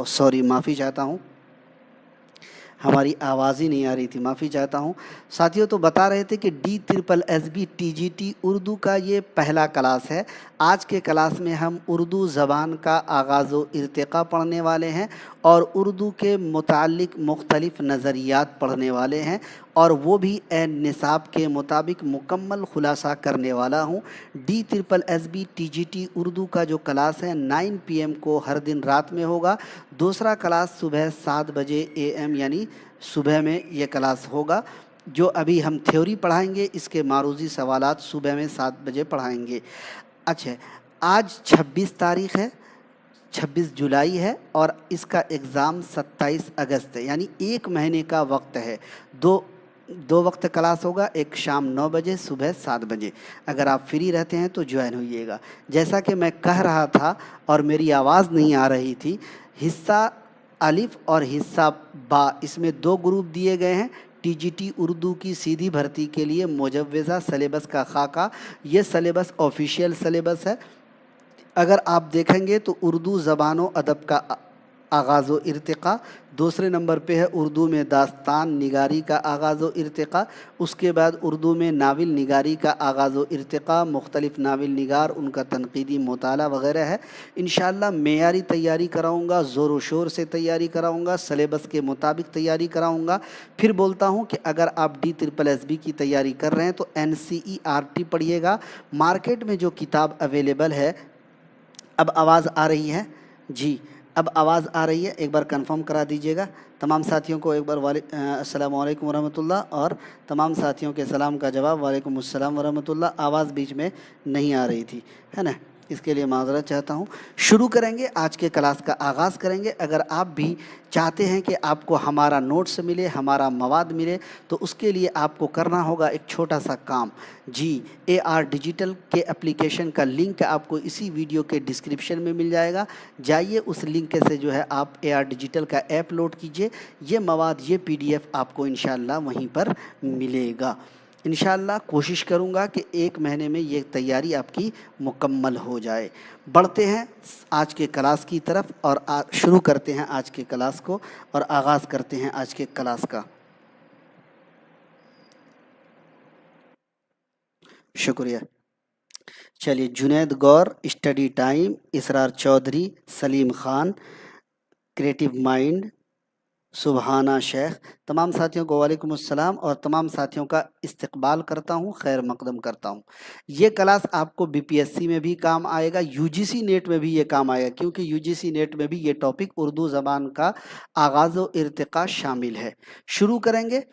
Sorry, माफ़ी चाहता हूँ, हमारी आवाज़ ही नहीं आ रही थी, माफ़ी चाहता हूँ। साथियों, तो बता रहे थे कि DSSB TGT उर्दू का ये पहला क्लास है। आज के क्लास में हम उर्दू ज़बान का आगाज़ व इर्तिक़ा पढ़ने वाले हैं और उर्दू के मुताल्लिक़ मुख्तलिफ़ नज़रियात पढ़ने वाले हैं, और वो भी निसाब के मुताबिक मुकम्मल खुलासा करने वाला हूँ। DSSB TGT उर्दू का जो क्लास है 9 PM को हर दिन रात में होगा। दूसरा क्लास सुबह 7 बजे AM यानी सुबह में ये क्लास होगा। जो अभी हम थ्योरी पढ़ाएंगे, इसके मारूज़ी सवालात सुबह में 7 बजे पढ़ाएंगे। अच्छा, आज 26 तारीख़ है, 26 जुलाई है, और इसका एग्ज़ाम 27 अगस्त है, यानी 1 महीने का वक्त है। दो वक्त क्लास होगा, एक शाम 9 बजे, सुबह 7 बजे। अगर आप फ्री रहते हैं तो ज्वाइन होइएगा। जैसा कि मैं कह रहा था और मेरी आवाज़ नहीं आ रही थी, हिस्सा अलिफ और हिस्सा बा, इसमें 2 ग्रुप दिए गए हैं। TGT उर्दू की सीधी भर्ती के लिए मुजव्वज़ा सलेबस का खाका, ये सलेबस ऑफिशियल सलेबस है। अगर आप देखेंगे तो उर्दू ज़बान अदब का आगाज़ व इर्तिक़ा, दूसरे नंबर पे है उर्दू में दास्तान निगारी का आगाज़ व इर्तिक़ा, उसके बाद उर्दू में नावल निगारी का आगाज़ व इर्तिक़ा, मुख्तलिफ़ नावल निगार, उनका तनक़ीदी मुताला वग़ैरह है। इंशाअल्लाह मेयारी तैयारी कराऊँगा, ज़ोर व शोर से तैयारी कराऊँगा, सलेबस के मुताबिक तैयारी कराऊँगा। फिर बोलता हूँ कि अगर आप DSSB की तैयारी कर रहे हैं तो NCERT पढ़िएगा। मार्केट में जो किताब अवेलेबल है, अब आवाज़ आ रही है जी, अब आवाज़ आ रही है, एक बार कंफर्म करा दीजिएगा। तमाम साथियों को एक बार अस्सलामु अलैकुम वरहमतुल्लाह, और तमाम साथियों के सलाम का जवाब वालेकुम अस्सलाम वरहमतुल्लाह। आवाज़ बीच में नहीं आ रही थी, है ना, इसके लिए माज़रत चाहता हूँ। शुरू करेंगे, आज के क्लास का आगाज़ करेंगे। अगर आप भी चाहते हैं कि आपको हमारा नोट्स मिले, हमारा मवाद मिले, तो उसके लिए आपको करना होगा एक छोटा सा काम। जी, AR डिजिटल के एप्लीकेशन का लिंक आपको इसी वीडियो के डिस्क्रिप्शन में मिल जाएगा। जाइए, उस लिंक से जो है आप AR डिजिटल का ऐप लोड कीजिए। ये मवाद, ये PDF आपको इंशाअल्लाह वहीं पर मिलेगा। इंशाअल्लाह कोशिश करूँगा कि 1 महीने में ये तैयारी आपकी मुकम्मल हो जाए। बढ़ते हैं आज के क्लास की तरफ और शुरू करते हैं आज के क्लास को, और आगाज़ करते हैं आज के क्लास का। शुक्रिया। चलिए, जुनैद गौर, स्टडी टाइम, इसरार चौधरी, सलीम ख़ान, क्रिएटिव माइंड, सुबहाना शेख, तमाम साथियों को वालेकुम अस्सलाम, और तमाम साथियों का इस्तकबाल करता हूं, खैर मकदम करता हूं। ये क्लास आपको BPSC में भी काम आएगा, UGC नेट में भी ये काम आएगा, क्योंकि UGC नेट में भी ये टॉपिक उर्दू ज़बान का आगाज़ व इर्तिक़ा शामिल है। शुरू करेंगे।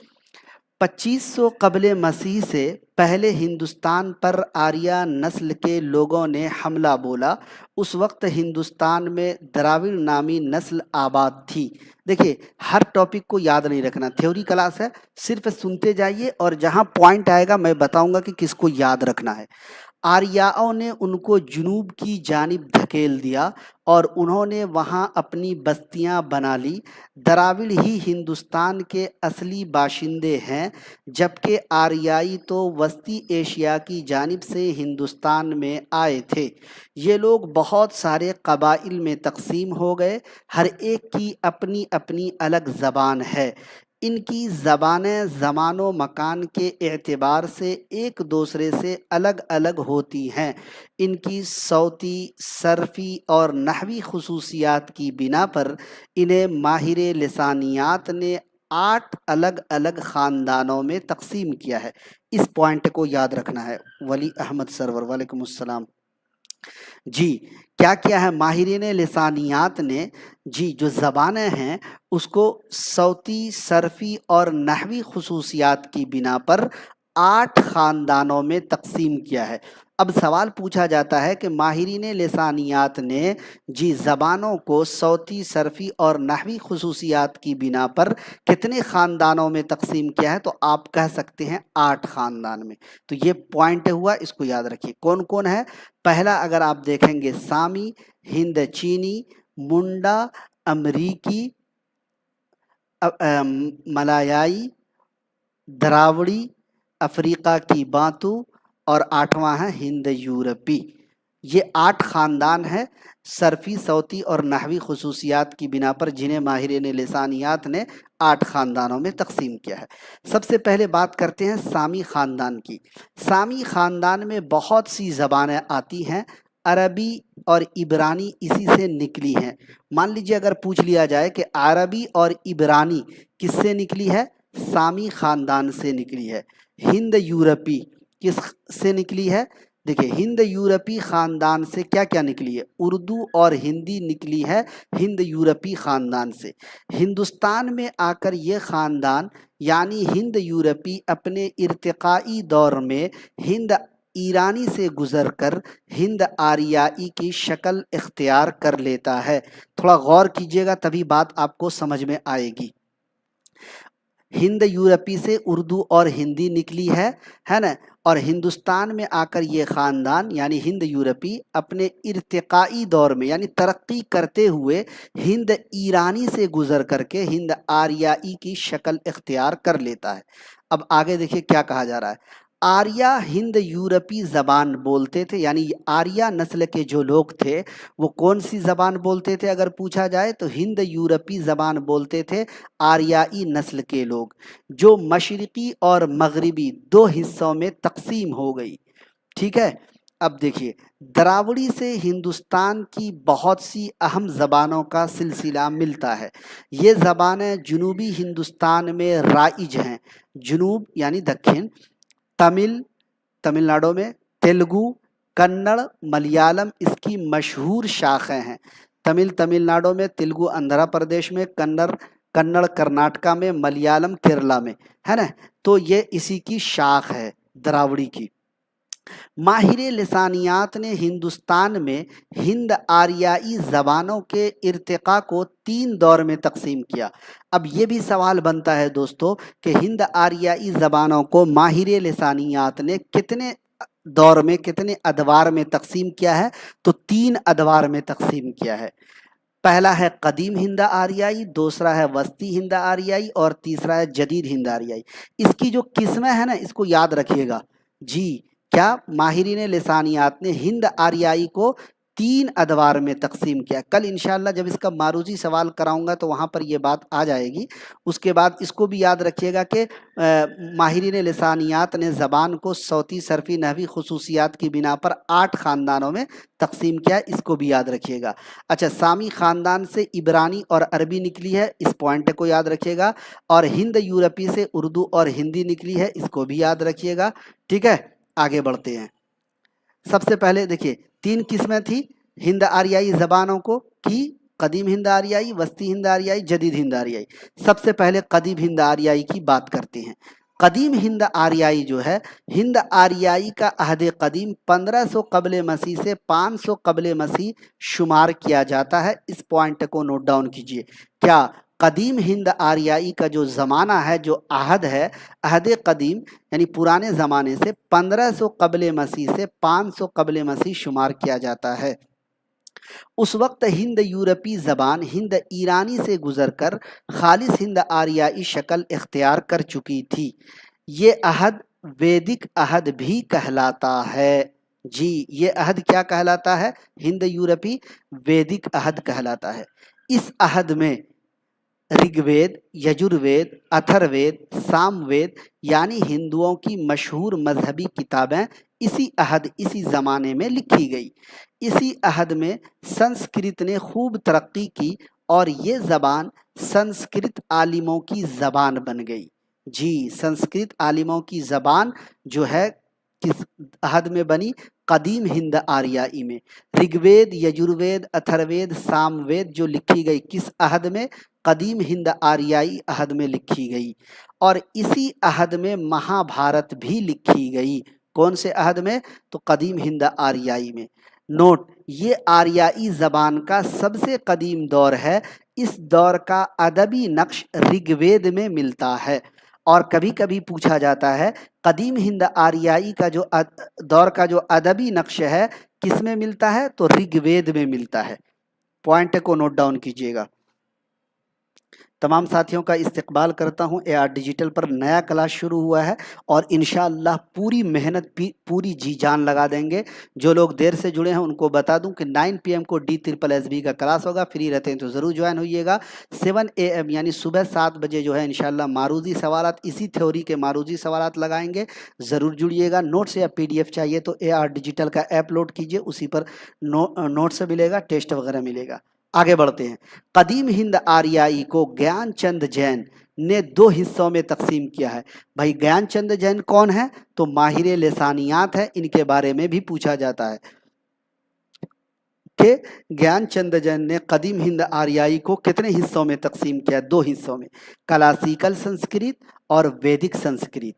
2500 क़ब्ल मसीह से पहले हिंदुस्तान पर आर्या नस्ल के लोगों ने हमला बोला। उस वक्त हिंदुस्तान में द्राविड़ नामी नस्ल आबाद थी। देखिए, हर टॉपिक को याद नहीं रखना, थ्योरी क्लास है, सिर्फ सुनते जाइए और जहां पॉइंट आएगा मैं बताऊंगा कि किसको याद रखना है। आर्याओं ने उनको जुनूब की जानिब धकेल दिया और उन्होंने वहां अपनी बस्तियां बना ली। द्राविड़ ही हिंदुस्तान के असली बाशिंदे हैं, जबकि आर्याई तो वस्ती एशिया की जानिब से हिंदुस्तान में आए थे। ये लोग बहुत सारे कबाइल में तकसीम हो गए, हर एक की अपनी अपनी अलग ज़बान है। इनकी ज़बानें ज़मान व मकान के एतबार से एक दूसरे से अलग अलग होती हैं। इनकी सौती, सरफ़ी और नहवी खुसूसियात की बिना पर इन्हें माहिर लिसानियात ने 8 अलग अलग ख़ानदानों में तकसीम किया है। इस पॉइंट को याद रखना है। वली अहमद सरवर, वालेकुम अस्सलाम जी। क्या किया है माहिरीन लिसानियात ने? जी, जो ज़बानें हैं उसको सौती, सरफ़ी और नहवी खुसूसियात की बिना पर 8 ख़ानदानों में तकसीम किया है। अब सवाल पूछा जाता है कि माहिरीन लिसानियात ने जी ज़बानों को सौती, सरफ़ी और नहवी खुसूसियात की बिना पर कितने ख़ानदानों में तकसीम किया है? तो आप कह सकते हैं 8 ख़ानदान में। तो ये पॉइंट हुआ, इसको याद रखिए। कौन कौन है? पहला अगर आप देखेंगे, सामी, हिंद चीनी, मुंडा, अमरीकी, मलायाई, द्रावड़ी, अफ्रीका की बातू, और 8वां है हिंद यूरोपी। یہ 8 خاندان ہیں صرفی، صوتی اور نحوی خصوصیات کی بنا پر، جنہیں ماہرین لسانیات نے 8 خاندانوں میں تقسیم کیا ہے۔ سب سے پہلے بات کرتے ہیں سامی خاندان کی۔ سامی خاندان میں بہت سی زبانیں آتی ہیں، عربی اور عبرانی اسی سے نکلی ہیں۔ مان لیجیے اگر پوچھ لیا جائے کہ عربی اور عبرانی کس سے نکلی ہے؟ سامی خاندان سے نکلی ہے۔ ہند یورپی کس سے نکلی ہے؟ دیکھیں، ہند یورپی خاندان سے کیا کیا نکلی ہے؟ اردو اور ہندی نکلی ہے ہند یورپی خاندان سے۔ ہندوستان میں آ کر یہ خاندان یعنی ہند یورپی اپنے ارتقائی دور میں ہند ایرانی سے گزر کر ہند آریائی کی شکل اختیار کر لیتا ہے۔ تھوڑا غور کیجیے گا تبھی بات آپ کو سمجھ میں آئے گی۔ ہند یورپی سے اردو اور ہندی نکلی ہے نا، اور ہندوستان میں آ کر یہ خاندان یعنی ہند یورپی اپنے ارتقائی دور میں یعنی ترقی کرتے ہوئے ہند ایرانی سے گزر کر کے ہند آریائی کی شکل اختیار کر لیتا ہے۔ اب آگے دیکھیے کیا کہا جا رہا ہے۔ آریا ہند یورپی زبان بولتے تھے، یعنی آریا نسل کے جو لوگ تھے وہ کون سی زبان بولتے تھے؟ اگر پوچھا جائے تو ہند یورپی زبان بولتے تھے آریائی نسل کے لوگ، جو مشرقی اور مغربی 2 حصوں میں تقسیم ہو گئی۔ ٹھیک ہے، اب دیکھیے دراوڑی سے ہندوستان کی بہت سی اہم زبانوں کا سلسلہ ملتا ہے۔ یہ زبانیں جنوبی ہندوستان میں رائج ہیں۔ جنوب یعنی دکن، تمل ناڈو میں تیلگو، کنڑ، ملیالم اس کی مشہور شاخیں ہیں۔ تمل ناڈو میں، تیلگو آندھرا پردیش میں، کنڑ کرناٹکا میں، ملیالم کیرلا میں، ہے نا، تو یہ اسی کی شاخ ہے دراوڑی کی۔ ماہر لسانیات نے ہندوستان میں ہند آریائی زبانوں کے ارتقاء کو 3 دور میں تقسیم کیا۔ اب یہ بھی سوال بنتا ہے دوستو کہ ہند آریائی زبانوں کو ماہر لسانیات نے کتنے دور میں، کتنے ادوار میں تقسیم کیا ہے؟ تو 3 ادوار میں تقسیم کیا ہے۔ پہلا ہے قدیم ہند آریائی، دوسرا ہے وسطی ہند آریائی، اور تیسرا ہے جدید ہند آریائی۔ اس کی جو قسمیں ہیں نا اس کو یاد رکھیے گا جی۔ کیا ماہرین لسانیات نے ہند آریائی کو 3 ادوار میں تقسیم کیا؟ کل انشاءاللہ جب اس کا معروضی سوال کراؤں گا تو وہاں پر یہ بات آ جائے گی۔ اس کے بعد اس کو بھی یاد رکھیے گا کہ ماہرین لسانیات نے زبان کو صوتی، صرفی، نحوی خصوصیات کی بنا پر 8 خاندانوں میں تقسیم کیا، اس کو بھی یاد رکھیے گا۔ اچھا، سامی خاندان سے عبرانی اور عربی نکلی ہے، اس پوائنٹ کو یاد رکھیے گا، اور ہند یورپی سے اردو اور ہندی نکلی ہے، اس کو بھی یاد رکھیے گا۔ ٹھیک ہے، آگے بڑھتے ہیں۔ سب سے پہلے دیکھیے 3 قسمیں تھی ہند آریائی زبانوں کو کی: قدیم ہند آریائی، وسطی ہند آریائی، جدید ہند آریائی۔ سب سے پہلے قدیم ہند آریائی کی بات کرتے ہیں۔ قدیم ہند آریائی جو ہے، ہند آریائی کا عہد قدیم 1500 قبل مسیح سے 500 قبل مسیح شمار کیا جاتا ہے۔ اس پوائنٹ کو نوٹ ڈاؤن کیجئے۔ کیا قدیم ہند آریائی کا جو زمانہ ہے، جو عہد ہے، عہد قدیم یعنی پرانے زمانے سے 1500 قبل مسیح سے 500 قبل مسیح شمار کیا جاتا ہے۔ اس وقت ہند یورپی زبان ہند ایرانی سے گزر کر خالص ہند آریائی شکل اختیار کر چکی تھی۔ یہ عہد ویدک عہد بھی کہلاتا ہے۔ جی، یہ عہد کیا کہلاتا ہے؟ ہند یورپی ویدک عہد کہلاتا ہے۔ اس عہد میں رگ وید، یجروید، اتھر وید، سام وید یعنی ہندوؤں کی مشہور مذہبی کتابیں اسی عہد، اسی زمانے میں لکھی گئی۔ اسی عہد میں سنسکرت نے خوب ترقی کی اور یہ زبان سنسکرت عالموں کی زبان بن گئی۔ جی، سنسکرت عالموں کی زبان جو ہے کس عہد میں بنی؟ قدیم ہند آریائی میں۔ رگ وید، یجروید، اتھر وید، سام وید جو لکھی گئی کس عہد میں؟ قدیم ہند آریائی عہد میں لکھی گئی۔ اور اسی عہد میں مہا بھارت بھی لکھی گئی۔ کون سے عہد میں؟ تو قدیم ہند آریائی میں۔ نوٹ، یہ آریائی زبان کا سب سے قدیم دور ہے۔ اس دور کا ادبی نقش رگ وید میں ملتا ہے، اور کبھی کبھی پوچھا جاتا ہے قدیم ہند آریائی کا جو دور کا جو ادبی نقش ہے کس میں ملتا ہے؟ تو رگ وید میں ملتا ہے۔ پوائنٹ کو نوٹ ڈاؤن کیجیے گا۔ तमाम साथियों का इस्तकबाल करता हूं। AR डिजिटल पर नया क्लास शुरू हुआ है और इंशाअल्लाह पूरी मेहनत पूरी जी जान लगा देंगे। जो लोग देर से जुड़े हैं उनको बता दूं कि 9 PM को DSSB का क्लास होगा, फ्री रहते हैं तो ज़रूर ज्वाइन होइएगा। 7 AM यानी सुबह 7 बजे जो है इंशाअल्लाह मारूजी सवालात, इसी थ्योरी के मारूजी सवालात लगाएंगे, ज़रूर जुड़िएगा। नोट्स या PDF चाहिए तो AR डिजिटल का ऐप लोड कीजिए, उसी पर नोट्स मिलेगा, टेस्ट वगैरह मिलेगा। आगे बढ़ते हैं। कदीम हिंद आर्याई को ज्ञानचंद जैन ने 2 हिस्सों में तकसीम किया है। भाई ज्ञानचंद जैन कौन है? तो माहिर लिसानियात है, इनके बारे में भी पूछा जाता है कि ज्ञानचंद जैन ने कदीम हिंद आर्याई को कितने हिस्सों में तकसीम किया? 2 हिस्सों में, क्लासिकल संस्कृत और वैदिक संस्कृत।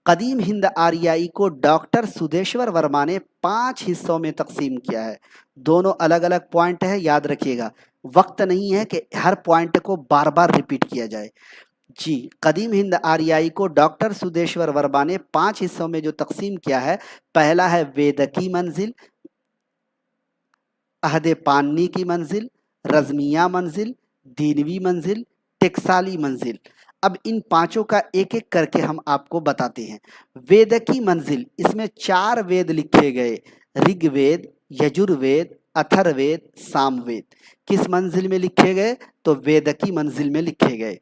कदीम हिंद आर्याई को डॉक्टर सुदेश्वर वर्मा ने 5 हिस्सों में तकसीम किया है। दोनों अलग अलग पॉइंट है, याद रखिएगा। वक्त नहीं है कि हर पॉइंट को बार बार रिपीट किया जाए। जी, कदीम हिंद आर्याई को डॉक्टर सुदेश्वर वर्मा ने 5 हिस्सों में जो तकसीम किया है, पहला है वेदकी मंजिल, अहद पानी की मंजिल, रजमिया मंजिल, दीनवी मंजिल, टेक्साली मंजिल। अब इन पांचों का एक एक करके हम आपको बताते हैं। वेद की मंजिल, इसमें 4 वेद लिखे गए, ऋग्वेद, यजुर्वेद, अथर्ववेद, सामवेद। किस मंजिल में लिखे गए? तो वेद की मंजिल में लिखे गए।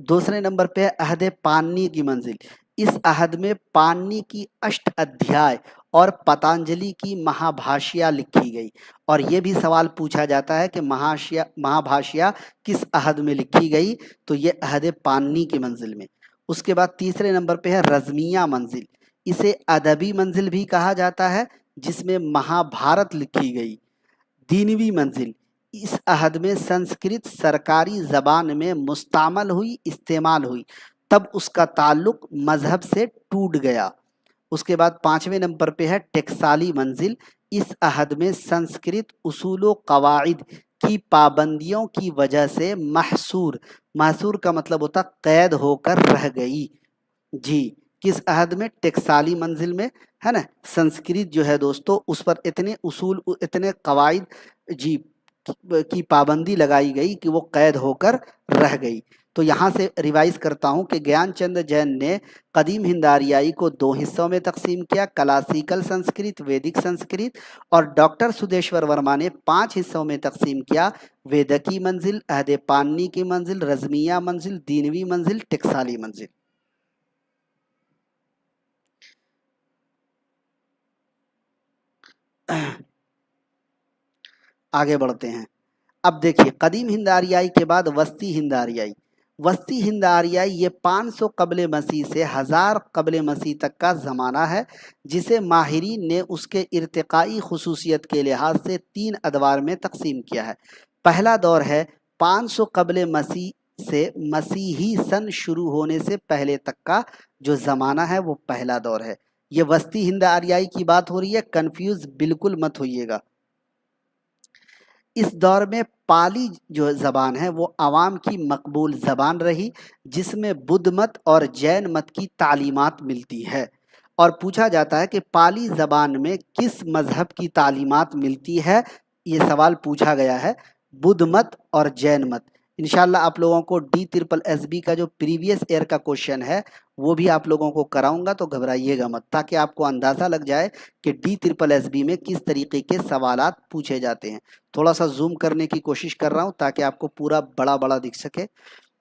दूसरे नंबर पे है अहद पानी की मंजिल। इस अहद में पानी की 8 अध्याय और पतंजलि की महाभाष्या लिखी गई। और ये भी सवाल पूछा जाता है कि महाभाष्या किस अहद में लिखी गई? तो ये अहद पानी की मंजिल में। उसके बाद तीसरे नंबर पे है रजमिया मंजिल। इसे अदबी मंजिल भी कहा जाता है, जिसमें महाभारत लिखी गई। दीनवी मंजिल, इस अहद में संस्कृत सरकारी ज़बान में मुस्तामल हुई, इस्तेमाल हुई, तब उसका ताल्लुक मजहब से टूट गया। उसके बाद 5वें नंबर पे है टेक्साली मंजिल। इस अहद में संस्कृत उसूल कवाइद की पाबंदियों की वजह से महसूर का मतलब होता कैद होकर रह गई। जी, किस अहद में? टेक्साली मंजिल में, है ना। संस्कृत जो है दोस्तों, उस पर इतने उसूल, इतने कवाइद जी की पाबंदी लगाई गई कि वो कैद होकर रह गई। तो यहाँ से रिवाइज करता हूँ कि ज्ञानचंद जैन ने कदीम हिंद आर्याई को 2 हिस्सों में तकसीम किया, क्लासिकल संस्कृत, वैदिक संस्कृत। और डॉक्टर सुदेश्वर वर्मा ने 5 हिस्सों में तकसीम किया, वेदकी मंजिल, अहद पानी की मंजिल, रजमिया मंजिल, दीनवी मंजिल, टेक्साली मंजिल। आगे बढ़ते हैं। अब देखिए, कदीम हिंद आर्याई के बाद वस्ती हिंद आर्याई। वस्ती हिंद आर्याई ये 500 कबले मसीह से 1000 कबले मसीह तक का ज़माना है, जिसे माहिरीन ने उसके इर्तिकाई खुसूसियत के लिहाज से 3 अदवार में तकसीम किया है। पहला दौर है 500 कबले मसीह से मसीही सन शुरू होने से पहले तक का जो ज़माना है, वो पहला दौर है। ये वस्ती हिंद आर्याई की बात हो रही है, कंफ्यूज बिल्कुल मत होइएगा। इस दौर में पाली जो ज़बान है वो आवाम की मकबूल ज़बान रही, जिसमें बुद्ध मत और जैन मत की तालीमात मिलती है। और पूछा जाता है कि पाली ज़बान में किस मज़हब की तालीमात मिलती है? ये सवाल पूछा गया है, बुद्ध मत और जैन मत। इंशाल्लाह आप लोगों को DSSB का जो प्रीवियस ईयर का क्वेश्चन है वो भी आप लोगों को कराऊंगा, तो घबराइएगा मत, ताकि आपको अंदाज़ा लग जाए कि DSSB में किस तरीके के सवालात पूछे जाते हैं। थोड़ा सा जूम करने की कोशिश कर रहा हूँ ताकि आपको पूरा बड़ा बड़ा दिख सके।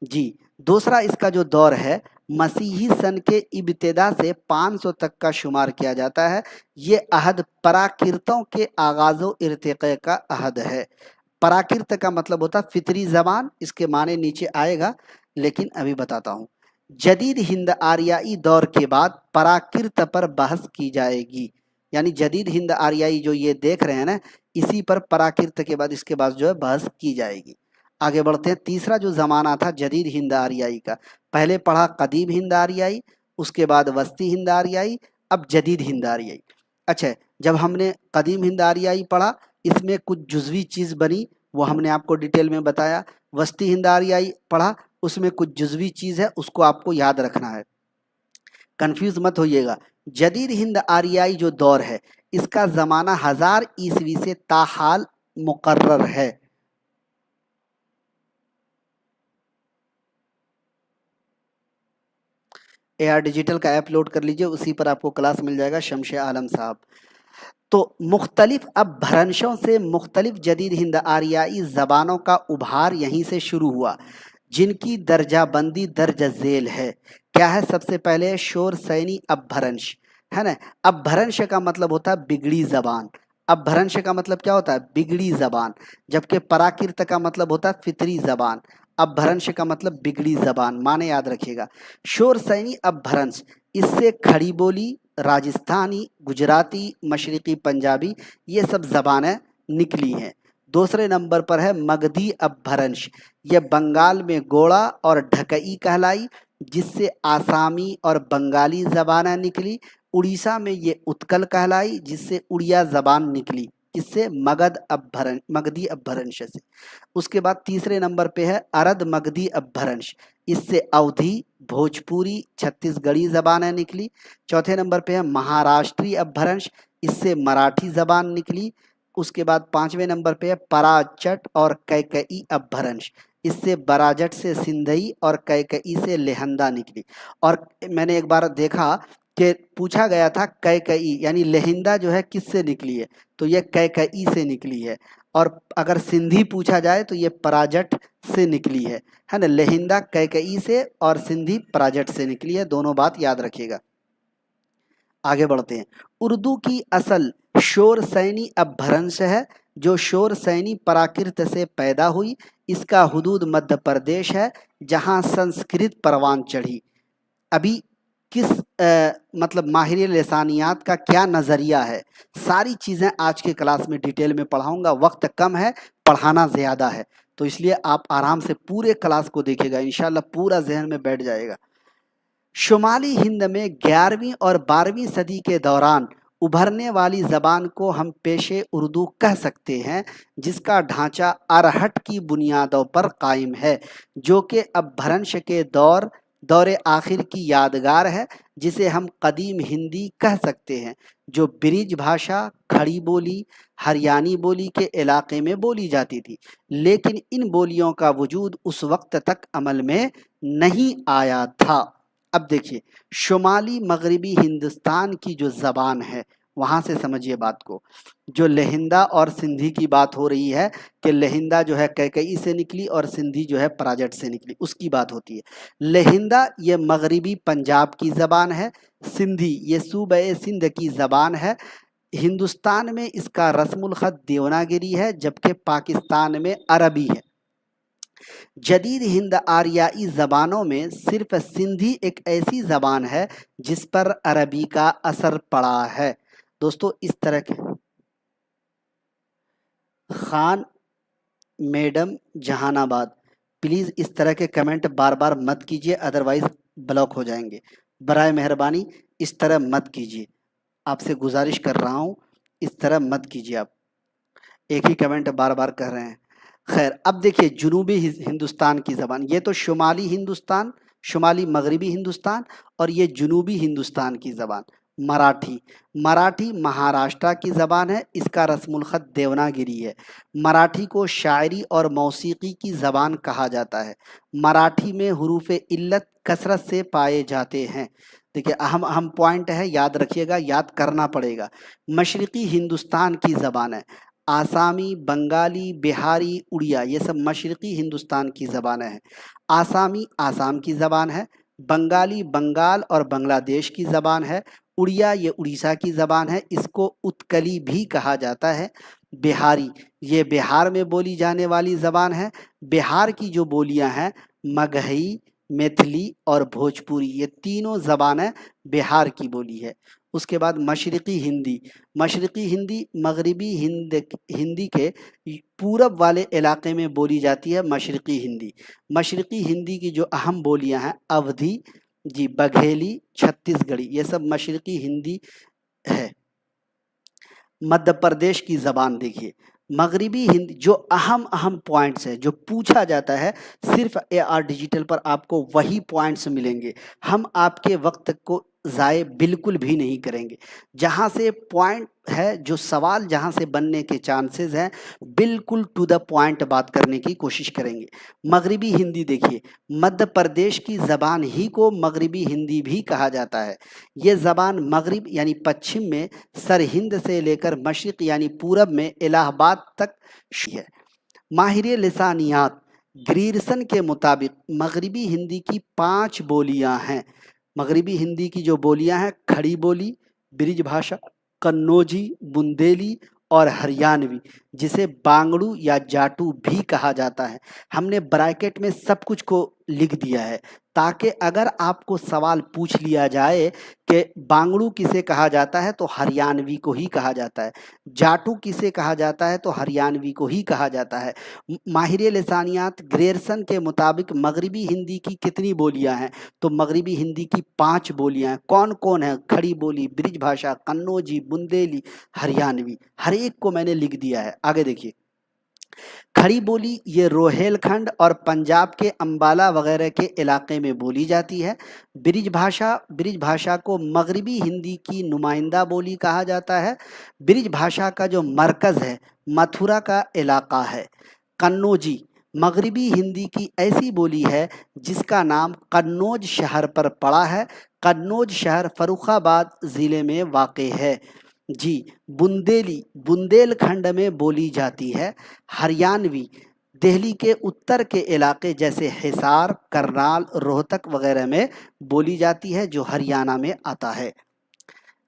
जी, दूसरा इसका जो दौर है, मसीही सन के इब्तिदा से 500 तक का शुमार किया जाता है। ये अहद पराकिर्तों के आगाज़ो इर्तिक़ा का अहद है। पराकिर्त का मतलब होता फितरी ज़बान, इसके माने नीचे आएगा, लेकिन अभी बताता हूँ। जदीद हिंद आर्याई दौर के बाद पराकिर्त पर बहस की जाएगी। यानी जदीद हिंद आर्याई जो ये देख रहे हैं ना, इसी पर पराकिर्त के बाद इसके बाद जो है बहस की जाएगी। आगे बढ़ते हैं। तीसरा जो ज़माना था जदीद हिंद आर्याई का, पहले पढ़ा कदीम हिंद आर्याई, उसके बाद वस्ती हिंद आर्याई, अब जदीद हिंद आर्याई। अच्छा, जब हमने कदीम हिंद आर्याई पढ़ा, इसमें कुछ जुज़वी चीज़ बनी, वो हमने आपको डिटेल में बताया। वस्ती हिंद आर्याई पढ़ा, उसमें कुछ जुज़वी चीज़ है, उसको आपको याद रखना है, कंफ्यूज मत होइएगा। जदीद हिंद आर्याई जो दौर है, इसका ज़माना 1000 ईस्वी से ताहाल मुकर्रर है। AR डिजिटल का ऐप लोड कर लीजिए, उसी पर आपको क्लास मिल जाएगा, शमशे आलम साहब। तो मुख्तलिफ अपभ्रंशों से मुख्तलिफ जदीद हिंद आरियाई ज़बानों का उभार यहीं से शुरू हुआ, जिनकी दर्जाबंदी दर्ज झेल है। क्या है? सबसे पहले शोर सैनी अपभ्रंश, है ना। अपभ्रंश का मतलब होता है बिगड़ी ज़बान। अपभ्रंश का मतलब क्या होता है? बिगड़ी ज़बान। जबकि प्राकृत का मतलब होता है फितरी ज़बान। अपभ्रंश का मतलब बिगड़ी ज़बान, माने याद रखिएगा। शोर सैनी अपभ्रंश, इससे खड़ी बोली, राजस्थानी, गुजराती, मशरक़ी पंजाबी, ये सब ज़बानें निकली हैं। दूसरे नंबर पर है मगधी अपभ्रंश, ये बंगाल में गोड़ा और ढकई कहलाई, जिससे आसामी और बंगाली ज़बानें निकली। उड़ीसा में ये उत्कल कहलाई, जिससे उड़िया ज़बान निकली। इससे मगधी अपभ्रंश से। उसके बाद तीसरे नंबर पे है अरद मगधी अपभ्रंश, इससे अवधी, भोजपुरी, छत्तीसगढ़ी ज़बानें निकली। चौथे नंबर पे है महाराष्ट्री अपभ्रंश, इससे मराठी ज़बान निकली। उसके बाद पांचवें नंबर पे है पराचट और कैकई अपभ्रंश, इससे बराजट से सिंधई और कैकई से लेहंदा निकली। और मैंने एक बार देखा कि पूछा गया था कैकई यानी लेहिंदा जो है किससे निकली है, तो ये कैकई से निकली है। और अगर सिंधी पूछा जाए तो ये पराजट से निकली है ना। लेहिंदा कैकई से और सिंधी पराजट से निकली है, दोनों बात याद रखिएगा। आगे बढ़ते हैं। उर्दू की असल शोर सैनी अपभ्रंश है, जो शोर सैनी प्राकृत से पैदा हुई। इसका हुदूद मध्य प्रदेश है, जहां संस्कृत परवान चढ़ी। अभी किस मतलब माहिर लिसानियात का क्या नज़रिया है, सारी चीज़ें आज के क्लास में डिटेल में पढ़ाऊंगा। वक्त कम है, पढ़ाना ज़्यादा है, तो इसलिए आप आराम से पूरे क्लास को देखिएगा, इंशाल्लाह पूरा जहन में बैठ जाएगा। शुमाली हिंद में 11वीं और 12वीं सदी के दौरान उभरने वाली ज़बान को हम पेशे उर्दू कह सकते हैं, जिसका ढांचा अरहट की बुनियादों पर कायम है, जो कि अपभ्रंश के दौरे आखिर की यादगार है, जिसे हम कदीम हिंदी कह सकते हैं, जो ब्रिज भाषा, खड़ी बोली, हरियाणी बोली के इलाके में बोली जाती थी। लेकिन इन बोलियों का वजूद उस वक्त तक अमल में नहीं आया था। अब देखिए, शुमाली मगरबी हिंदुस्तान की जो ज़बान है, वहाँ से समझिए बात को। जो लेहिंदा और सिंधी की बात हो रही है कि लेहिंदा जो है कैकई से निकली और सिंधी जो है पराजट से निकली, उसकी बात होती है। लेहिंदा ये मगरबी पंजाब की ज़बान है, सिंधी ये सूबे सिंध की ज़बान है। हिंदुस्तान में इसका रस्मुल ख़त देवनागरी है, जबकि पाकिस्तान में अरबी है। जदीद हिंद आरियाई ज़बानों में सिर्फ सिंधी एक ऐसी ज़बान है जिस पर अरबी का असर पड़ा है। दोस्तों, इस तरह के खान मैडम जहानाबाद, प्लीज़ इस तरह के कमेंट बार बार मत कीजिए, अदरवाइज़ ब्लॉक हो जाएंगे। बराए मेहरबानी इस तरह मत कीजिए, आपसे गुजारिश कर रहा हूँ, इस तरह मत कीजिए। आप एक ही कमेंट बार बार कर रहे हैं। खैर, अब देखिए जुनूबी हिंदुस्तान की ज़बान, ये तो शुमाली हिंदुस्तान, शुमाली मगरबी हिंदुस्तान, और ये जुनूबी हिंदुस्तान की ज़बान मराठी। मराठी महाराष्ट्र की ज़बान है, इसका रस्मुल ख़त देवनागरी है। मराठी को शायरी और मौसीकी की ज़बान कहा जाता है। मराठी में हुरूफ इल्लत कसरत से पाए जाते हैं। देखिए, अहम पॉइंट है, याद रखिएगा, याद करना पड़ेगा। मशरक़ी हिंदुस्तान की ज़बान है। आसामी, बंगाली, बिहारी, उड़िया, ये सब मशरक़ी हिंदुस्तान की ज़बानें हैं। आसामी आसाम की ज़बान है। बंगाली बंगाल और बांग्लादेश की ज़बान है। उड़िया ये उड़ीसा की ज़बान है, इसको उत्कली भी कहा जाता है। बिहारी ये बिहार में बोली जाने वाली ज़बान है। बिहार की जो बोलियां हैं मगही, मैथिली और भोजपुरी, ये तीनों ज़बानें बिहार की बोली है। उसके बाद मशरक़ी हिंदी, मशरक़ी हिंदी मगरबी हिंदी के पूरब वाले इलाके में बोली जाती है। मशरक़ी हिंदी, मशरक़ी हिंदी की जो अहम बोलियां हैं अवधी जी, बघेली, छत्तीसगढ़ी, ये सब मशरक़ी हिंदी है। मध्य प्रदेश की ज़बान देखिए, मगरबी हिंदी, जो अहम पॉइंट्स है जो पूछा जाता है, सिर्फ AR डिजिटल पर आपको वही पॉइंट्स मिलेंगे। हम आपके वक्त को ज़ाय बिल्कुल भी नहीं करेंगे। जहाँ से पॉइंट है, जो सवाल जहाँ से बनने के चांसेस हैं, बिल्कुल टू द पॉइंट बात करने की कोशिश करेंगे। मगरिबी हिंदी देखिए, मध्य प्रदेश की ज़बान ही को मगरिबी हिंदी भी कहा जाता है। ये ज़बान मगरिब यानी पश्चिम में सरहिंद से लेकर मशरिक़ यानी पूरब में इलाहाबाद तक है। माहिर लिसानियात ग्रीरसन के मुताबिक मगरिबी हिंदी की 5 बोलियां हैं। मगरिबी हिंदी की जो बोलियां हैं, खड़ी बोली, ब्रिज भाषा, कन्नौजी, बुंदेली और हरियाणवी, जिसे बांगड़ू या जाटू भी कहा जाता है। हमने ब्रैकेट में सब कुछ को लिख दिया है ताकि अगर आपको सवाल पूछ लिया जाए कि बांगड़ू किसे कहा जाता है तो हरियाणवी को ही कहा जाता है, जाटू किसे कहा जाता है तो हरियाणवी को ही कहा जाता है। माहिर लिसानियात ग्रेरसन के मुताबिक मगरिबी हिंदी की कितनी बोलियां हैं, तो मगरिबी हिंदी की 5 बोलियां हैं। कौन कौन है? खड़ी बोली, ब्रिज भाषा, कन्नौजी, बुंदेली, हरियाणवी। हर एक को मैंने लिख दिया है। आगे देखिए, खड़ी बोली ये रोहेलखंड और पंजाब के अंबाला वगैरह के इलाके में बोली जाती है। ब्रिज भाषा को मगरिबी हिंदी की नुमाइंदा बोली कहा जाता है। ब्रिज भाषा का जो मरकज़ है मथुरा का इलाका है। कन्नौजी मगरिबी हिंदी की ऐसी बोली है जिसका नाम कन्नौज शहर पर पड़ा है। कन्नौज शहर फर्रुखाबाद ज़िले में वाक़ है। जी, बुंदेली बुंदेलखंड में बोली जाती है। हरियाणवी दिल्ली के उत्तर के इलाके जैसे हिसार, करनाल, रोहतक वगैरह में बोली जाती है, जो हरियाणा में आता है।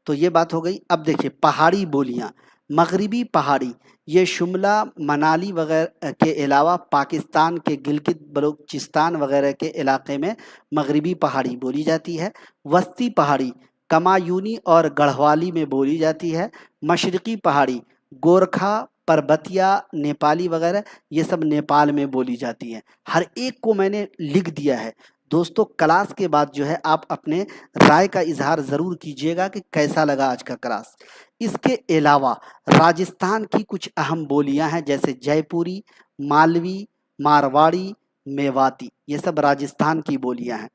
तो ये बात हो गई। अब देखिए पहाड़ी बोलियां। मगरिबी पहाड़ी ये शिमला, मनाली वगैरह के अलावा पाकिस्तान के गिलगित बलूचिस्तान वगैरह के इलाके में मगरिबी पहाड़ी बोली जाती है। वस्ती पहाड़ी कमायूनी और गढ़वाली में बोली जाती है। मशरकी पहाड़ी गोरखा, परबतिया, नेपाली वगैरह ये सब नेपाल में बोली जाती हैं। हर एक को मैंने लिख दिया है। दोस्तों क्लास के बाद जो है आप अपने राय का इजहार ज़रूर कीजिएगा कि कैसा लगा आज का क्लास। इसके अलावा राजस्थान की कुछ अहम बोलियां हैं जैसे जयपुरी, मालवी, मारवाड़ी, मेवाती, ये सब राजस्थान की बोलियां हैं।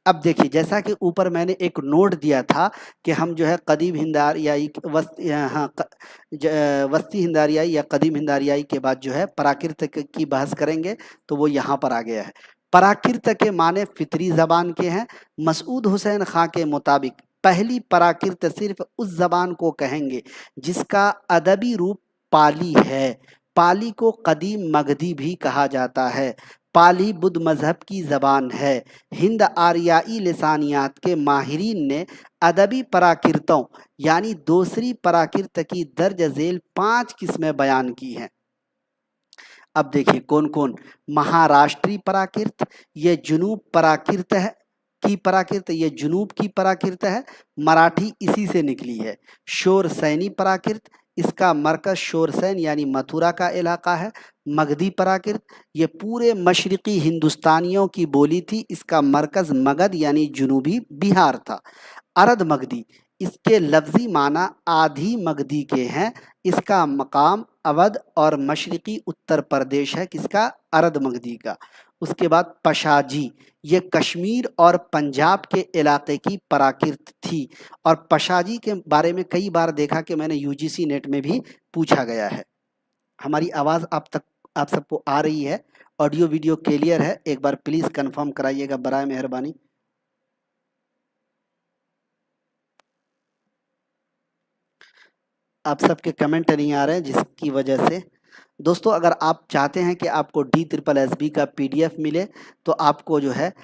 अब देखिए जैसा कि ऊपर मैंने एक नोट दिया था कि हम जो है कदीम हिंदारियाई वस्ती हिंदारियाई या कदीम हिंदारियाई के बाद जो है प्राकृत की बहस करेंगे, तो वो यहाँ पर आ गया है। प्राकृत के माने फितरी ज़बान के हैं। मसूद हुसैन खां के मुताबिक पहली प्राकृत सिर्फ उस ज़बान को कहेंगे जिसका अदबी रूप पाली है। पाली को कदीम मगधी भी कहा जाता है। पाली बुद्ध मजहब की ज़बान है। हिंद आर्याई लिसानियात के माहिरीन ने अदबी प्राकृतों यानी दूसरी प्राकृत की दर्ज झेल 5 किस्में बयान की हैं। अब देखिए कौन कौन। महाराष्ट्री प्राकृत ये जुनूब प्राकृत है की प्राकृत, ये जुनूब की प्राकृत है, मराठी इसी से निकली है। शोरसैनी प्राकृत इसका मरकज शोरसैन यानी मथुरा का इलाका है। मगधी प्राकृत ये पूरे मशरकी हिंदुस्तानियों की बोली थी, इसका मरकज मगध यानी जुनूबी बिहार था। अरद मगधी इसके लफ्ज़ी माना आधी मगधी के हैं, इसका मकाम अवध और मशरकी उत्तर प्रदेश है। किसका? अरद मगधी का। उसके बाद पशाजी ये कश्मीर और पंजाब के इलाके की प्राकृत थी। और पशाजी के बारे में कई बार देखा कि मैंने यूजीसी नेट में भी पूछा गया है। हमारी आवाज़ आप सबको आ रही है? ऑडियो वीडियो क्लियर है? एक बार प्लीज़ कंफर्म कराइएगा बराए मेहरबानी। आप सबके कमेंट नहीं आ रहे हैं, जिसकी वजह से दोस्तों अगर आप चाहते हैं कि आपको DSSB का PDF मिले तो आपको जो है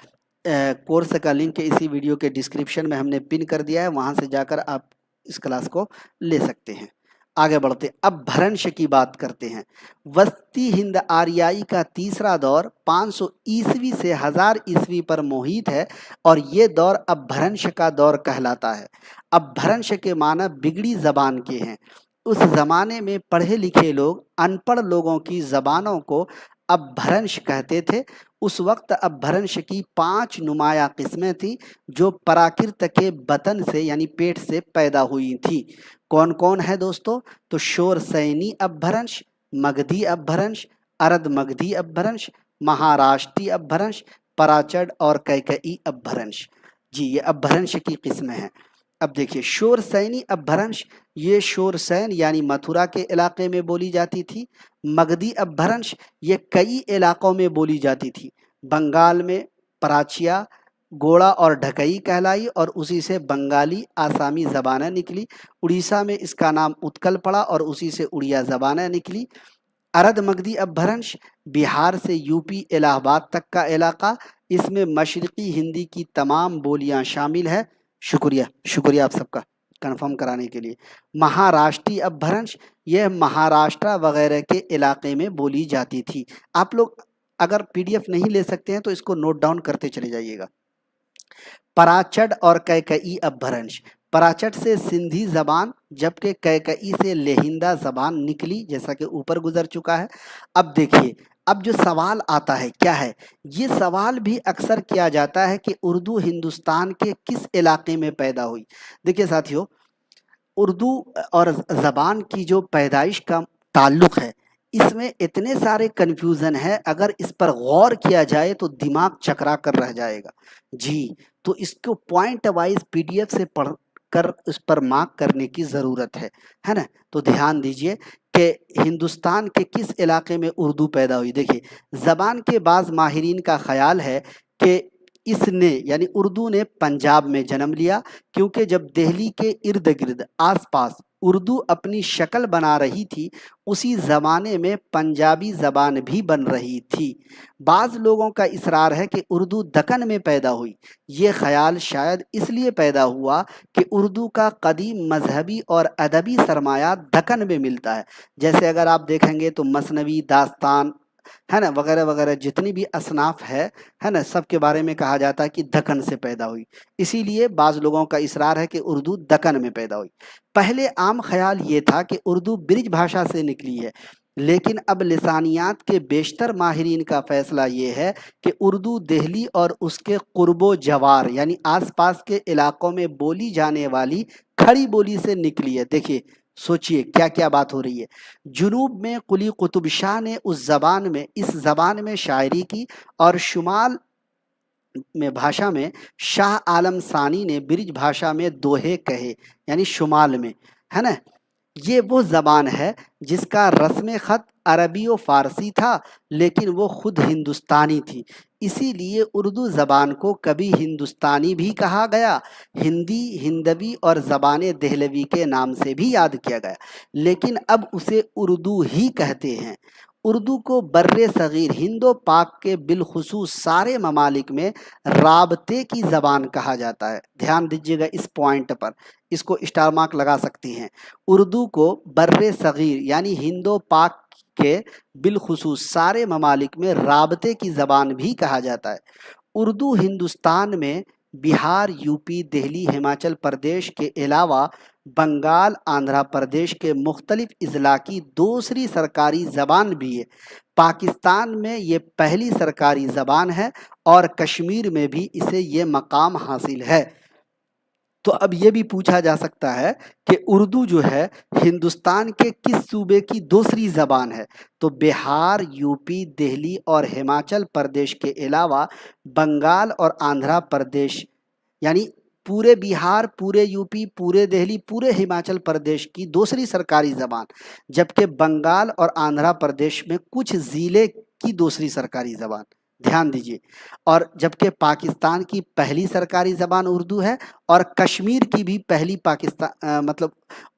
कोर्स का लिंक इसी वीडियो के डिस्क्रिप्शन में हमने पिन कर दिया है, वहां से जाकर आप इस क्लास को ले सकते हैं। आगे बढ़ते अब भ्रंश की बात करते हैं। वस्ती हिंद आर्याई का तीसरा दौर 500 ईस्वी से 1000 ईस्वी पर मोहित है और ये दौर अपभ्रंश का दौर कहलाता है। अपभ्रंश के माना बिगड़ी जबान के हैं। उस जमाने में पढ़े लिखे लोग अनपढ़ लोगों की जबानों को अपभ्रंश कहते थे। उस वक्त अपभ्रंश की 5 नुमाया किस्में थी जो प्राकृत के बतन से यानी पेट से पैदा हुई थी। कौन कौन है दोस्तों? तो शोरसैनी अपभ्रंश, मगधी अपभ्रंश, अरद मगधी अपभ्रंश, महाराष्ट्री अपभ्रंश, पराचड़ और कैकई अपभ्रंश। जी ये अपभ्रंश की किस्में हैं। अब देखिए शोरसैनी अपभ्रंश, ये शोरसैन यानी मथुरा के इलाके में बोली जाती थी। मगधी अपभ्रंश, ये कई इलाकों में बोली जाती थी। बंगाल में पराचिया, गोड़ा और ढकई कहलाई और उसी से बंगाली आसामी ज़बानें निकली। उड़ीसा में इसका नाम उत्कल पड़ा और उसी से उड़िया ज़बानें निकली। अरध मगधी अपभ्रंश, बिहार से यूपी इलाहाबाद तक का इलाका, इसमें मशरकी हिंदी की तमाम बोलियां शामिल है। शुक्रिया शुक्रिया आप सबका कंफर्म कराने के लिए। महाराष्ट्री अपभ्रंश, यह महाराष्ट्र वगैरह के इलाके में बोली जाती थी। आप लोग अगर पीडीएफ नहीं ले सकते हैं तो इसको नोट डाउन करते चले जाइएगा। पराचड़ और कैकई अपभ्रंश, पराचड़ से सिंधी जबान जबकि कैकई से लेहिंदा जबान निकली, जैसा कि ऊपर गुजर चुका है। अब देखिए, अब जो सवाल आता है क्या है, ये सवाल भी अक्सर किया जाता है कि उर्दू हिंदुस्तान के किस इलाके में पैदा हुई। देखिए साथियों, उर्दू और ज़बान की जो पैदाइश का ताल्लुक़ है, इसमें इतने सारे कन्फ्यूज़न है, अगर इस पर गौर किया जाए तो दिमाग चकरा कर रह जाएगा जी। तो इसको पॉइंट वाइज पीडीएफ से पढ़ कर इस पर मार्क करने की ज़रूरत है ना। तो ध्यान दीजिए कि हिंदुस्तान के किस इलाके में उर्दू पैदा हुई। देखिए, ज़बान के बाज़ माहिरीन का ख़याल है कि इसने यानी उर्दू ने पंजाब में जन्म लिया, क्योंकि जब दिल्ली के इर्द गिर्द आसपास उर्दू अपनी शक्ल बना रही थी, उसी ज़माने में पंजाबी ज़बान भी बन रही थी। बाज़ लोगों का इसरार है कि उर्दू दक्कन में पैदा हुई। ये ख़याल शायद इसलिए पैदा हुआ कि उर्दू का कदीम मजहबी और अदबी सरमाया दक्कन में मिलता है। जैसे अगर आप देखेंगे तो मसनवी, दास्तान है ना, वगैरह वगैरह जितनी भी असनाफ है ना, सब के बारे में कहा जाता है कि दक्कन से पैदा हुई। इसीलिए बाज़ लोगों का इसरार है कि उर्दू दक्कन में पैदा हुई। पहले आम ख्याल ये था कि उर्दू ब्रिज भाषा से निकली है, लेकिन अब लिसानियात के बेशतर माहिरीन का फैसला ये है कि उर्दू दिल्ली और उसके कुर्बो जवार यानी आसपास के इलाकों में बोली जाने वाली खड़ी बोली से निकली है। देखिए, सोचिए क्या क्या बात हो रही है। जुनूब में कुली कुतुब शाह ने इस ज़बान में शायरी की, और शुमाल में भाषा में शाह आलम सानी ने ब्रिज भाषा में दोहे कहे, यानी शुमाल में, है ना। ये वो ज़बान है जिसका रस्म ख़त अरबी और फ़ारसी था, लेकिन वो ख़ुद हिंदुस्तानी थी। इसीलिए उर्दू ज़बान को कभी हिंदुस्तानी भी कहा गया, हिंदी, हिंदवी और ज़बान दहलवी के नाम से भी याद किया गया, लेकिन अब उसे उर्दू ही कहते हैं। उर्दू को बर्रे सग़ीर हिंदो पाक के बिलखुसूस सारे ममालिक में राबते की ज़बान कहा जाता है। ध्यान दीजिएगा इस पॉइंट पर, इसको स्टार मार्क लगा सकती हैं। उर्दू को बर्रे सग़ीर यानी हिंदो पाक के बिलखुसूस सारे ममालिक में राबते की ज़बान भी कहा जाता है। उर्दू हिंदुस्तान में बिहार, यूपी, दिल्ली, हिमाचल प्रदेश के अलावा बंगाल, आंध्र प्रदेश के मुख्तलिफ अजला की दूसरी सरकारी ज़बान भी है। पाकिस्तान में ये पहली सरकारी ज़बान है और कश्मीर में भी इसे ये मकाम हासिल है। तो अब ये भी पूछा जा सकता है कि उर्दू जो है हिंदुस्तान के किस सूबे की दूसरी ज़बान है। तो बिहार, यूपी, दिल्ली और हिमाचल प्रदेश के अलावा बंगाल और आंध्र प्रदेश यानी पूरे बिहार, पूरे यूपी, पूरे दिल्ली, पूरे हिमाचल प्रदेश की दूसरी सरकारी ज़बान, जबकि बंगाल और आंध्र प्रदेश में कुछ ज़िले की दूसरी सरकारी ज़बान। ध्यान दीजिए, और जबकि पाकिस्तान की पहली सरकारी ज़बान उर्दू है और कश्मीर की भी पहली मतलब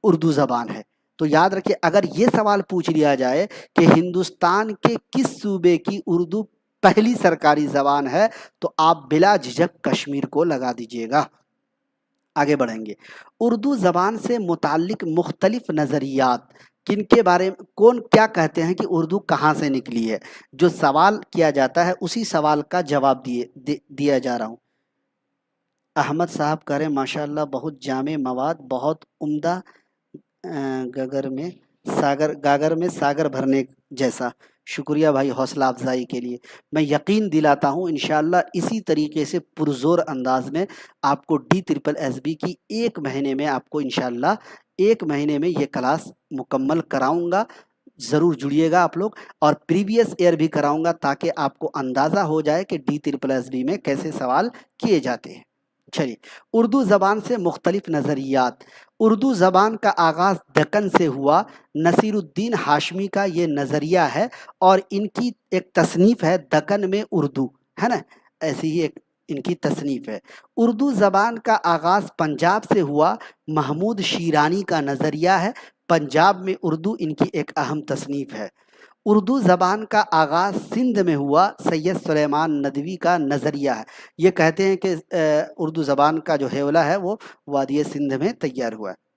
उर्दू ज़बान है। तो याद रखिए, अगर ये सवाल पूछ लिया जाए कि हिंदुस्तान के किस सूबे की उर्दू पहली सरकारी ज़बान है, तो आप बिला झिझक कश्मीर को लगा दीजिएगा। आगे बढ़ेंगे। उर्दू ज़बान से मुताल्लिक मुख्तलिफ नज़रियात किनके बारे में, कौन क्या कहते हैं कि उर्दू कहाँ से निकली है, जो सवाल किया जाता है उसी सवाल का जवाब दिया जा रहा हूँ। अहमद साहब कह रहे हैं माशाल्लाह बहुत जामे मवाद, बहुत उम्दा, गागर में सागर भरने जैसा। शुक्रिया भाई हौसला अफजाई के लिए। मैं यकीन दिलाता हूँ इंशाअल्लाह इसी तरीके से पुरज़ोर अंदाज में आपको DSSB की 1 महीने में आपको इंशाअल्लाह 1 महीने में ये क्लास मुकम्मल कराऊंगा। ज़रूर जुड़िएगा आप लोग, और प्रीवियस ईयर भी कराऊंगा ताकि आपको अंदाज़ा हो जाए कि DSSB में कैसे सवाल किए जाते हैं। چلیے، اردو زبان سے مختلف نظریات۔ اردو زبان کا آغاز دکن سے ہوا۔ نصیر الدین ہاشمی کا یہ نظریہ ہے اور ان کی ایک تصنیف ہے دکن میں اردو، ہے نا، ایسی ہی ایک ان کی تصنیف ہے۔ اردو زبان کا آغاز پنجاب سے ہوا۔ محمود شیرانی کا نظریہ ہے۔ پنجاب میں اردو ان کی ایک اہم تصنیف ہے۔ اردو زبان کا آغاز سندھ میں ہوا۔ سید سلیمان ندوی کا نظریہ ہے۔ یہ کہتے ہیں کہ اردو زبان کا جو حیولہ ہے وہ وادی سندھ میں تیار ہوا ہے۔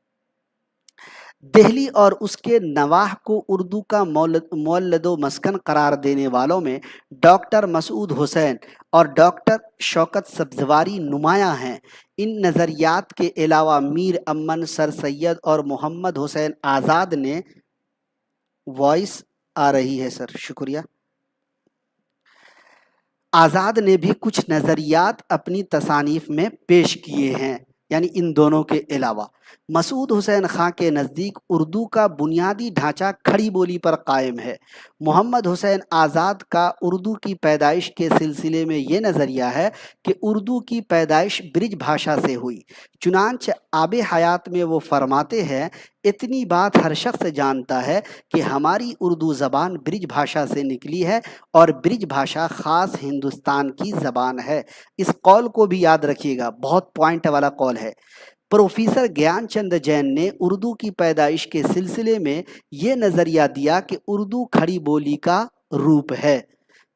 دہلی اور اس کے نواح کو اردو کا مولد و مسکن قرار دینے والوں میں ڈاکٹر مسعود حسین اور ڈاکٹر شوکت سبزواری نمایاں ہیں۔ ان نظریات کے علاوہ میر امن، سر سید اور محمد حسین آزاد نے وائس آ رہی ہے سر، شکریہ، آزاد نے بھی کچھ نظریات اپنی تصانیف میں پیش کیے ہیں، یعنی ان دونوں کے علاوہ۔ مسعود حسین خان کے نزدیک اردو کا بنیادی ڈھانچہ کھڑی بولی پر قائم ہے۔ محمد حسین آزاد کا اردو کی پیدائش کے سلسلے میں یہ نظریہ ہے کہ اردو کی پیدائش برج بھاشا سے ہوئی۔ چنانچہ آب حیات میں وہ فرماتے ہیں، اتنی بات ہر شخص جانتا ہے کہ ہماری اردو زبان برج بھاشا سے نکلی ہے اور برج بھاشا خاص ہندوستان کی زبان ہے۔ اس قول کو بھی یاد رکھیے گا، بہت پوائنٹ والا قول ہے۔ پروفیسر گیان چند جین نے اردو کی پیدائش کے سلسلے میں یہ نظریہ دیا کہ اردو کھڑی بولی کا روپ ہے۔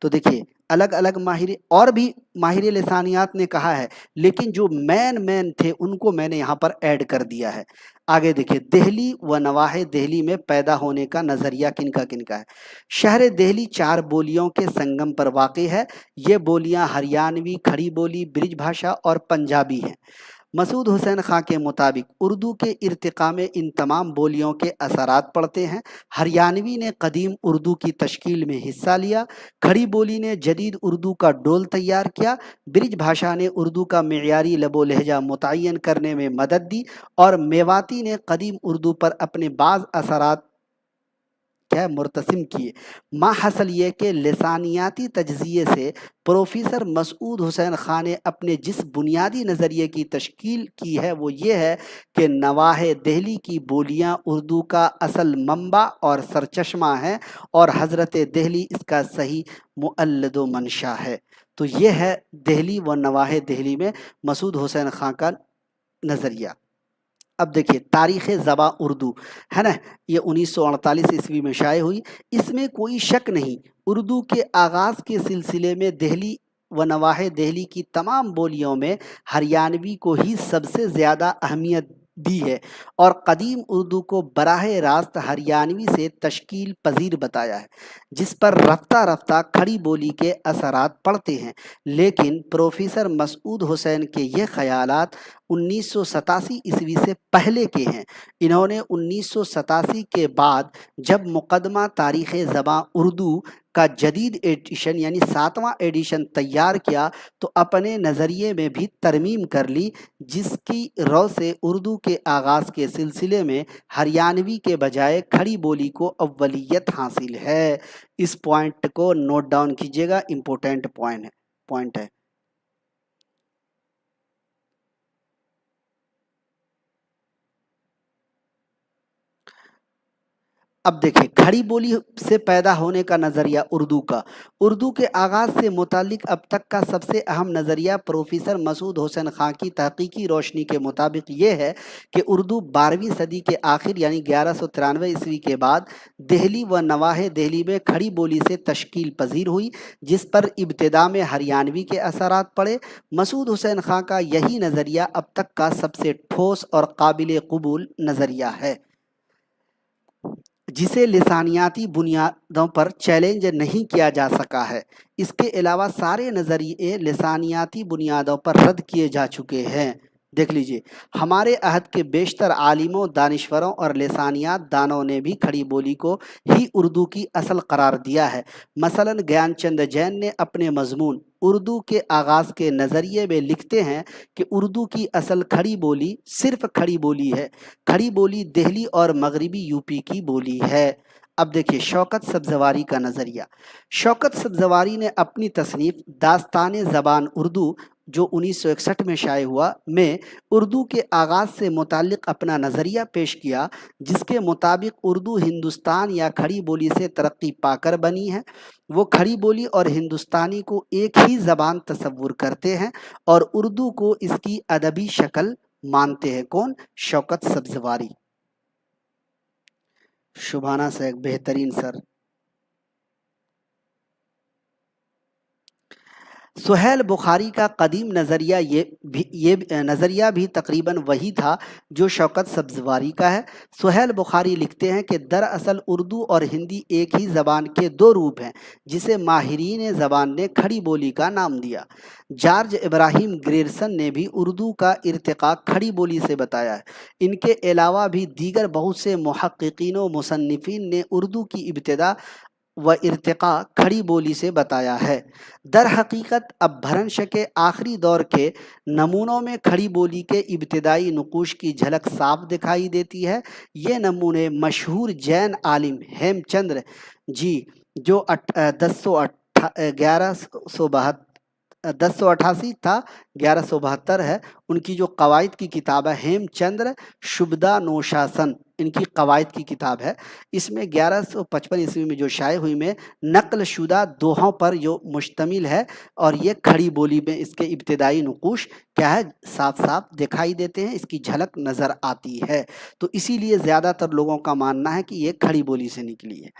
تو دیکھیے، الگ الگ ماہر اور بھی ماہر لسانیات نے کہا ہے، لیکن جو مین تھے ان کو میں نے یہاں پر ایڈ کر دیا ہے۔ آگے دیکھیے، دہلی و نواح دہلی میں پیدا ہونے کا نظریہ کن کا ہے؟ شہر دہلی 4 بولیوں کے سنگم پر واقع ہے۔ یہ بولیاں ہریانوی، کھڑی بولی، برج بھاشا اور پنجابی ہیں۔ مسعود حسین خان کے مطابق اردو کے ارتقاء میں ان تمام بولیوں کے اثرات پڑتے ہیں۔ ہریانوی نے قدیم اردو کی تشکیل میں حصہ لیا، کھڑی بولی نے جدید اردو کا ڈول تیار کیا، برج بھاشا نے اردو کا معیاری لب و لہجہ متعین کرنے میں مدد دی اور میواتی نے قدیم اردو پر اپنے بعض اثرات مرتسم کیے۔ ماحصل یہ کہ لسانیاتی تجزیے سے پروفیسر مسعود حسین خان نے اپنے جس بنیادی نظریے کی تشکیل کی ہے وہ یہ ہے کہ نواح دہلی کی بولیاں اردو کا اصل منبع اور سرچشمہ ہیں اور حضرت دہلی اس کا صحیح مؤلد و منشا ہے۔ تو یہ ہے دہلی و نواح دہلی میں مسعود حسین خان کا نظریہ۔ اب دیکھیے، تاریخ زباں اردو ہے نا، یہ 1948 عیسوی میں شائع ہوئی۔ اس میں کوئی شک نہیں، اردو کے آغاز کے سلسلے میں دہلی و نواح دہلی کی تمام بولیوں میں ہریانوی کو ہی سب سے زیادہ اہمیت دی ہے اور قدیم اردو کو براہ راست ہریانوی سے تشکیل پذیر بتایا ہے، جس پر رفتہ رفتہ کھڑی بولی کے اثرات پڑتے ہیں۔ لیکن پروفیسر مسعود حسین کے یہ خیالات 1987 عیسوی سے پہلے کے ہیں۔ انہوں نے 1987 کے بعد جب مقدمہ تاریخ زباں اردو کا جدید ایڈیشن یعنی 7واں ایڈیشن تیار کیا تو اپنے نظریے میں بھی ترمیم کر لی، جس کی رو سے اردو کے آغاز کے سلسلے میں ہریانوی کے بجائے کھڑی بولی کو اولیت حاصل ہے۔ اس پوائنٹ کو نوٹ ڈاؤن کیجیے گا، امپورٹنٹ پوائنٹ ہے۔ اب دیکھیں، کھڑی بولی سے پیدا ہونے کا نظریہ اردو کے آغاز سے متعلق اب تک کا سب سے اہم نظریہ پروفیسر مسعود حسین خان کی تحقیقی روشنی کے مطابق یہ ہے کہ اردو 12ویں صدی کے آخر یعنی 1193 عیسوی کے بعد دہلی و نواح دہلی میں کھڑی بولی سے تشکیل پذیر ہوئی، جس پر ابتدا میں ہریانوی کے اثرات پڑے۔ مسعود حسین خان کا یہی نظریہ اب تک کا سب سے ٹھوس اور قابل قبول نظریہ ہے، جسے لسانیاتی بنیادوں پر چیلنج نہیں کیا جا سکا ہے۔ اس کے علاوہ سارے نظریے لسانیاتی بنیادوں پر رد کیے جا چکے ہیں۔ دیکھ لیجئے، ہمارے عہد کے بیشتر عالموں، دانشوروں اور لسانیات دانوں نے بھی کھڑی بولی کو ہی اردو کی اصل قرار دیا ہے۔ مثلاً گیان چند جین نے اپنے مضمون اردو کے آغاز کے نظریے میں لکھتے ہیں کہ اردو کی اصل کھڑی بولی صرف کھڑی بولی ہے۔ کھڑی بولی دہلی اور مغربی یو پی کی بولی ہے۔ اب دیکھیے، شوکت سبزواری کا نظریہ۔ شوکت سبزواری نے اپنی تصنیف داستان زبان اردو جو 1961 میں شائع ہوا میں اردو کے آغاز سے متعلق اپنا نظریہ پیش کیا، جس کے مطابق اردو ہندوستان یا کھڑی بولی سے ترقی پا کر بنی ہے۔ وہ کھڑی بولی اور ہندوستانی کو ایک ہی زبان تصور کرتے ہیں اور اردو کو اس کی ادبی شکل مانتے ہیں۔ کون؟ شوکت سبزواری۔ شبھانہ سے ایک بہترین سر۔ سہیل بخاری کا قدیم نظریہ نظریہ بھی تقریباً وہی تھا جو شوکت سبزواری کا ہے۔ سہیل بخاری لکھتے ہیں کہ دراصل اردو اور ہندی ایک ہی زبان کے دو روپ ہیں، جسے ماہرین زبان نے کھڑی بولی کا نام دیا۔ جارج ابراہیم گریرسن نے بھی اردو کا ارتقاء کھڑی بولی سے بتایا ہے۔ ان کے علاوہ بھی دیگر بہت سے محققین و مصنفین نے اردو کی ابتدا و ارتقاء کھڑی بولی سے بتایا ہے۔ در حقیقت اپبھرنش کے آخری دور کے نمونوں میں کھڑی بولی کے ابتدائی نقوش کی جھلک صاف دکھائی دیتی ہے۔ یہ نمونے مشہور جین عالم ہیم چندر جی، جو 1088 تھا 1172 ہے، ان کی جو قواعد کی کتاب ہے ہیم چندر شبدہ نوشاسن، ان کی قواعد کی کتاب ہے۔ اس میں 1155 عیسوی میں جو شائع ہوئی میں نقل شدہ دوہوں پر جو مشتمل ہے، اور یہ کھڑی بولی میں اس کے ابتدائی نقوش کیا ہے، صاف صاف دکھائی دیتے ہیں، اس کی جھلک نظر آتی ہے۔ تو اسی لیے زیادہ تر لوگوں کا ماننا ہے کہ یہ کھڑی بولی سے نکلی ہے۔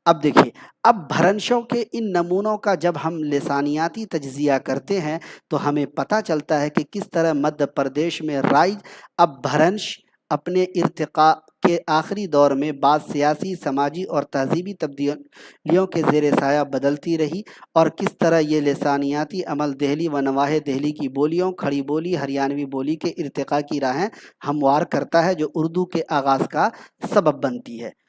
اب دیکھیے، اب بھرنشوں کے ان نمونوں کا جب ہم لسانیاتی تجزیہ کرتے ہیں تو ہمیں پتہ چلتا ہے کہ کس طرح مدھیہ پردیش میں رائج اب بھرنش اپنے ارتقاء کے آخری دور میں بعض سیاسی، سماجی اور تہذیبی تبدیلیوں کے زیر سایہ بدلتی رہی، اور کس طرح یہ لسانیاتی عمل دہلی و نواح دہلی کی بولیوں، کھڑی بولی، ہریانوی بولی کے ارتقاء کی راہیں ہموار کرتا ہے، جو اردو کے آغاز کا سبب بنتی ہے۔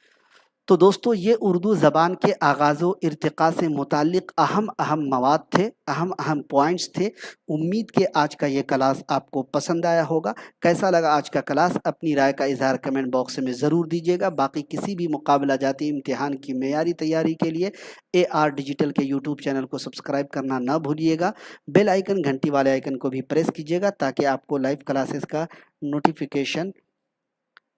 تو دوستو، یہ اردو زبان کے آغاز و ارتقاء سے متعلق اہم مواد تھے، اہم پوائنٹس تھے۔ امید کہ آج کا یہ کلاس آپ کو پسند آیا ہوگا۔ کیسا لگا آج کا کلاس؟ اپنی رائے کا اظہار کمنٹ باکس میں ضرور دیجیے گا۔ باقی کسی بھی مقابلہ جاتی امتحان کی معیاری تیاری کے لیے AR ڈیجیٹل کے یوٹیوب چینل کو سبسکرائب کرنا نہ بھولیے گا۔ بیل آئیکن، گھنٹی والے آئیکن کو بھی پریس کیجیے گا تاکہ آپ کو لائیو کلاسز کا نوٹیفیکیشن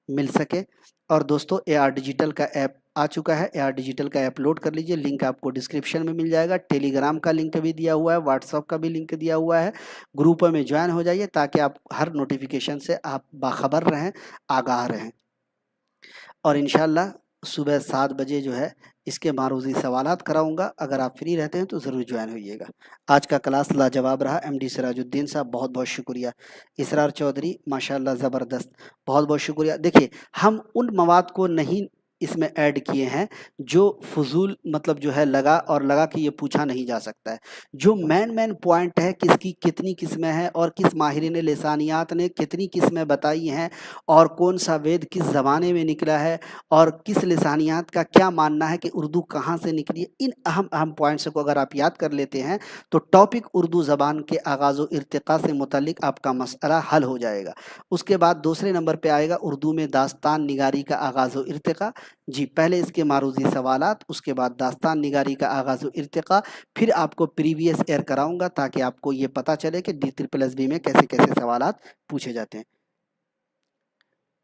مل سکے۔ اور دوستو، AR ڈیجیٹل کا ایپ آ چکا ہے، AR ڈیجیٹل کا ایپ لوڈ کر لیجئے، لنک آپ کو ڈسکرپشن میں مل جائے گا۔ ٹیلی گرام کا لنک بھی دیا ہوا ہے، واٹس ایپ کا بھی لنک دیا ہوا ہے۔ گروپوں میں جوائن ہو جائیے تاکہ آپ ہر نوٹیفیکیشن سے آپ باخبر رہیں، آگاہ رہیں۔ اور انشاءاللہ صبح 7 بجے جو ہے اس کے معروضی سوالات کراؤں گا۔ اگر آپ فری رہتے ہیں تو ضرور جوائن ہوئیے گا۔ آج کا کلاس لاجواب رہا۔ MD سراج الدین صاحب بہت بہت شکریہ۔ اسرار چودھری ماشاءاللہ زبردست، بہت بہت شکریہ۔ دیکھیے، ہم ان مواد کو نہیں اس میں ایڈ کیے ہیں جو فضول مطلب جو ہے لگا کہ یہ پوچھا نہیں جا سکتا ہے۔ جو مین پوائنٹ ہے، کس کی کتنی قسمیں ہیں اور کس ماہرین لسانیات نے کتنی قسمیں بتائی ہیں، اور کون سا وید کس زمانے میں نکلا ہے، اور کس لسانیات کا کیا ماننا ہے کہ اردو کہاں سے نکلی ہے، ان اہم پوائنٹس کو اگر آپ یاد کر لیتے ہیں تو ٹاپک اردو زبان کے آغاز و ارتقاء سے متعلق آپ کا مسئلہ حل ہو جائے گا۔ اس کے بعد دوسرے نمبر پہ آئے گا اردو میں داستان نگاری کا آغاز و ارتقاء۔ جی، پہلے اس کے معروضی سوالات، اس کے بعد داستان نگاری کا آغاز و ارتقاء، پھر آپ کو پریویس ایئر کراؤں گا تاکہ آپ کو یہ پتہ چلے کہ DSSB میں کیسے کیسے سوالات پوچھے جاتے ہیں۔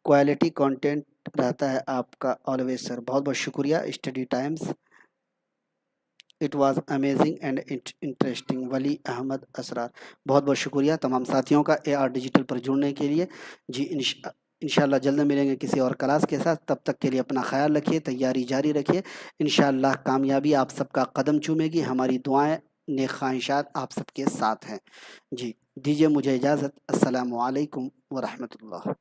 کوالٹی کانٹینٹ رہتا ہے آپ کا آلویز سر، بہت بہت شکریہ۔ Study Times, it was amazing and interesting. ولی احمد اسرار، بہت بہت شکریہ تمام ساتھیوں کا AR ڈیجیٹل پر جڑنے کے لیے۔ جی، انشاءاللہ جلد ملیں گے کسی اور کلاس کے ساتھ، تب تک کے لیے اپنا خیال رکھیے، تیاری جاری رکھیے۔ انشاءاللہ کامیابی آپ سب کا قدم چومے گی، ہماری دعائیں، نیک خواہشات آپ سب کے ساتھ ہیں۔ جی، دیجیے مجھے اجازت۔ السلام علیکم ورحمۃ اللہ۔